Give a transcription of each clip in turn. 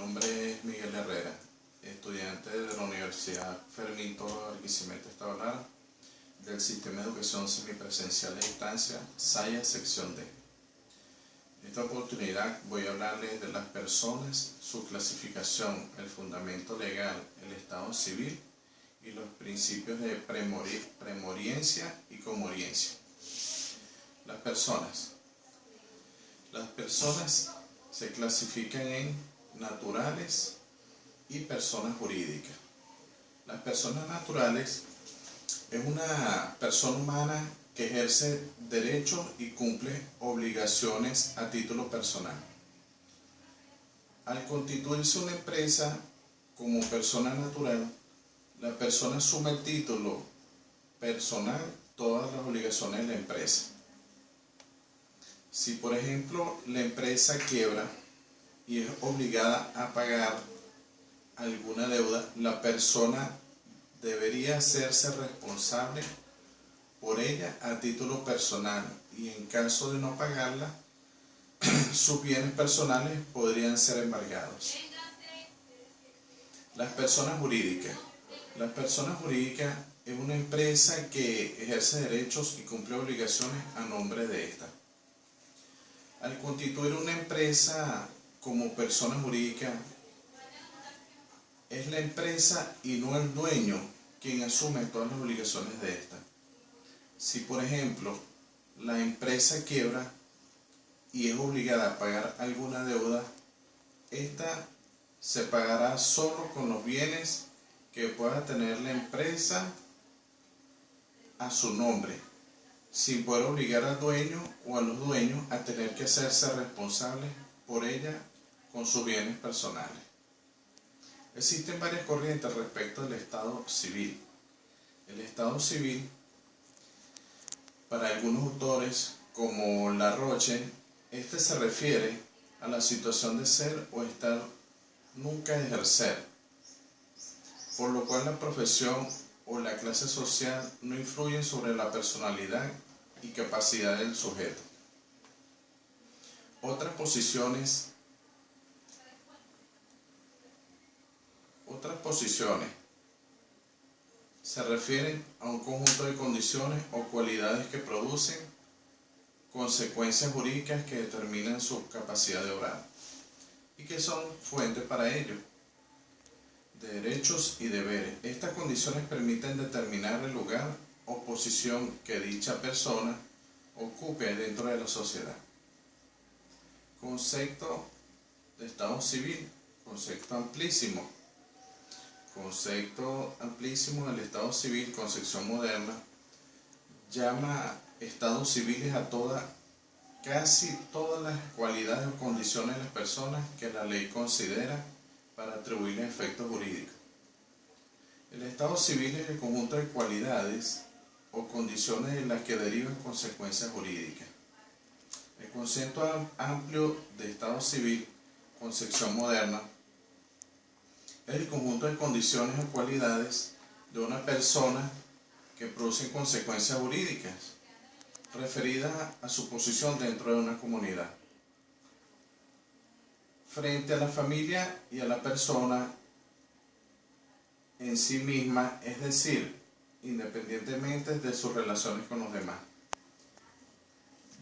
nombre es Miguel Herrera, estudiante de la Universidad Fermín Toro de Barquisimeto, Estado Lara, del Sistema de Educación Semipresencial a Distancia, SAIA, sección D. En esta oportunidad voy a hablarles de las personas, su clasificación, el fundamento legal, el estado civil y los principios de premoriencia y comoriencia. Las personas se clasifican en naturales y personas jurídicas. Las personas naturales es una persona humana que ejerce derechos y cumple obligaciones a título personal. Al constituirse una empresa como persona natural, la persona asume el título personal todas las obligaciones de la empresa. Si por ejemplo la empresa quiebra y es obligada a pagar alguna deuda, la persona debería hacerse responsable por ella a título personal y en caso de no pagarla, sus bienes personales podrían ser embargados. Las personas jurídicas. Las personas jurídicas es una empresa que ejerce derechos y cumple obligaciones a nombre de esta. Al constituir una empresa como persona jurídica, es la empresa y no el dueño quien asume todas las obligaciones de esta. Si por ejemplo la empresa quiebra y es obligada a pagar alguna deuda, esta se pagará solo con los bienes que pueda tener la empresa a su nombre, sin poder obligar al dueño o a los dueños a tener que hacerse responsables por ella con sus bienes personales. Existen varias corrientes respecto al estado civil. El estado civil, para algunos autores como Laroche, este se refiere a la situación de ser o estar nunca ejercer, por lo cual la profesión o la clase social no influyen sobre la personalidad y capacidad del sujeto. Otras posiciones se refieren a un conjunto de condiciones o cualidades que producen consecuencias jurídicas que determinan su capacidad de obrar y que son fuentes para ello de derechos y deberes. Estas condiciones permiten determinar el lugar o posición que dicha persona ocupe dentro de la sociedad. Concepto de estado civil, concepto amplísimo del estado civil, concepción moderna, llama estados civiles a casi todas las cualidades o condiciones de las personas que la ley considera para atribuirle efectos jurídicos. El estado civil es el conjunto de cualidades o condiciones de las que derivan consecuencias jurídicas. El concepto amplio de estado civil, concepción moderna, es el conjunto de condiciones o cualidades de una persona que producen consecuencias jurídicas referidas a su posición dentro de una comunidad. Frente a la familia y a la persona en sí misma, es decir, independientemente de sus relaciones con los demás.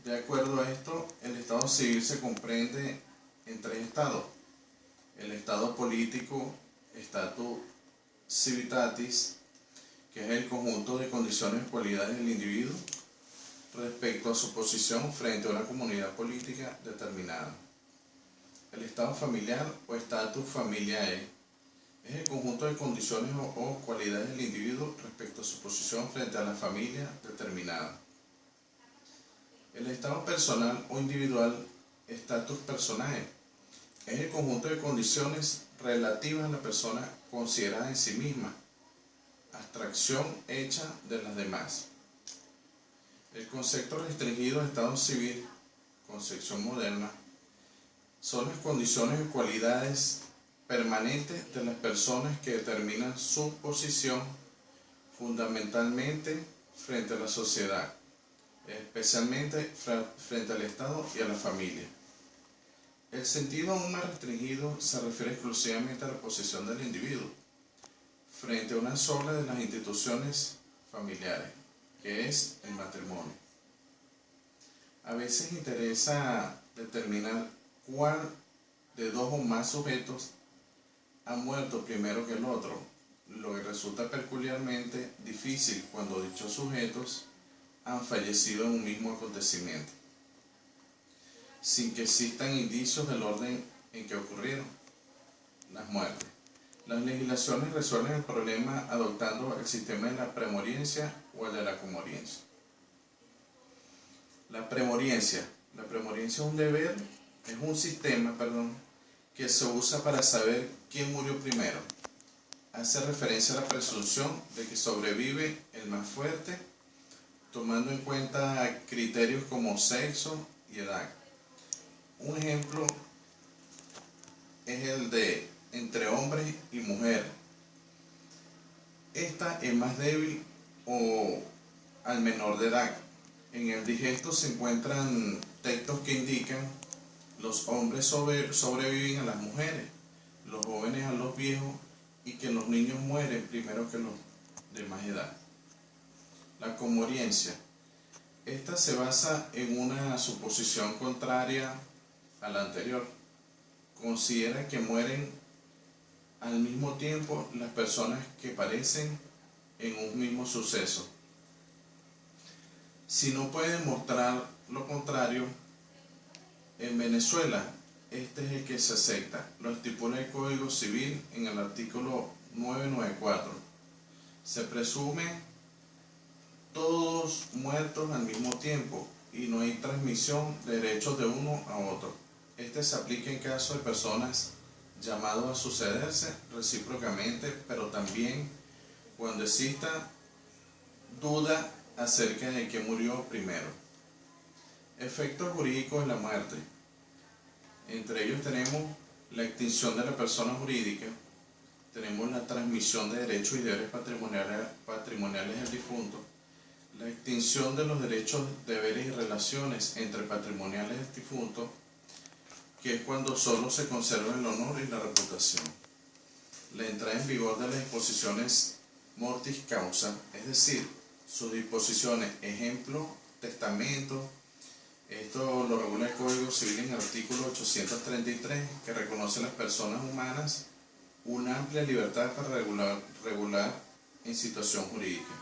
De acuerdo a esto, el estado civil se comprende en tres estados: el estado político, status civitatis, que es el conjunto de condiciones y cualidades del individuo respecto a su posición frente a una comunidad política determinada. El estado familiar o status familiae es el conjunto de condiciones o cualidades del individuo respecto a su posición frente a la familia determinada. El estado personal o individual, status personae, es el conjunto de condiciones relativas a la persona considerada en sí misma, abstracción hecha de las demás. El concepto restringido de estado civil, concepción moderna, son las condiciones y cualidades permanentes de las personas que determinan su posición fundamentalmente frente a la sociedad, especialmente frente al Estado y a la familia. El sentido aún más restringido se refiere exclusivamente a la posición del individuo frente a una sola de las instituciones familiares, que es el matrimonio. A veces interesa determinar cuál de dos o más sujetos ha muerto primero que el otro, lo que resulta peculiarmente difícil cuando dichos sujetos han fallecido en un mismo acontecimiento, sin que existan indicios del orden en que ocurrieron las muertes. Las legislaciones resuelven el problema adoptando el sistema de la premoriencia o el de la comoriencia. La premoriencia es un deber, es un sistema, que se usa para saber quién murió primero. Hace referencia a la presunción de que sobrevive el más fuerte, tomando en cuenta criterios como sexo y edad. Un ejemplo es el de entre hombre y mujer. Esta es más débil o al menor de edad. En el digesto se encuentran textos que indican los hombres sobreviven a las mujeres, los jóvenes a los viejos y que los niños mueren primero que los de más edad. La comoriencia. Esta se basa en una suposición contraria a la anterior. Considera que mueren al mismo tiempo las personas que parecen en un mismo suceso. Si no puede demostrar lo contrario, en Venezuela este es el que se acepta. Lo estipula el Código Civil en el artículo 994. Se presume todos muertos al mismo tiempo y no hay transmisión de derechos de uno a otro. Este se aplica en caso de personas llamadas a sucederse recíprocamente, pero también cuando exista duda acerca de quién murió primero. Efectos jurídicos de la muerte. Entre ellos tenemos la extinción de la persona jurídica, tenemos la transmisión de derechos y deberes patrimoniales del difunto, la extinción de los derechos, deberes y relaciones entre patrimoniales del difunto, que es cuando solo se conserva el honor y la reputación. La entrada en vigor de las disposiciones mortis causa, es decir, sus disposiciones, ejemplo, testamento. Esto lo regula el Código Civil en el artículo 833, que reconoce a las personas humanas una amplia libertad para regular en situación jurídica.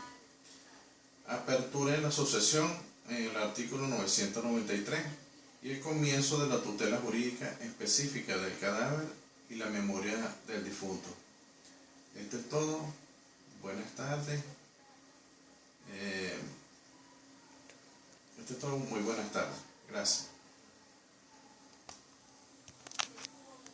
Apertura de la sucesión en el artículo 993 y el comienzo de la tutela jurídica específica del cadáver y la memoria del difunto. Esto es todo. Buenas tardes. Esto es todo. Muy buenas tardes.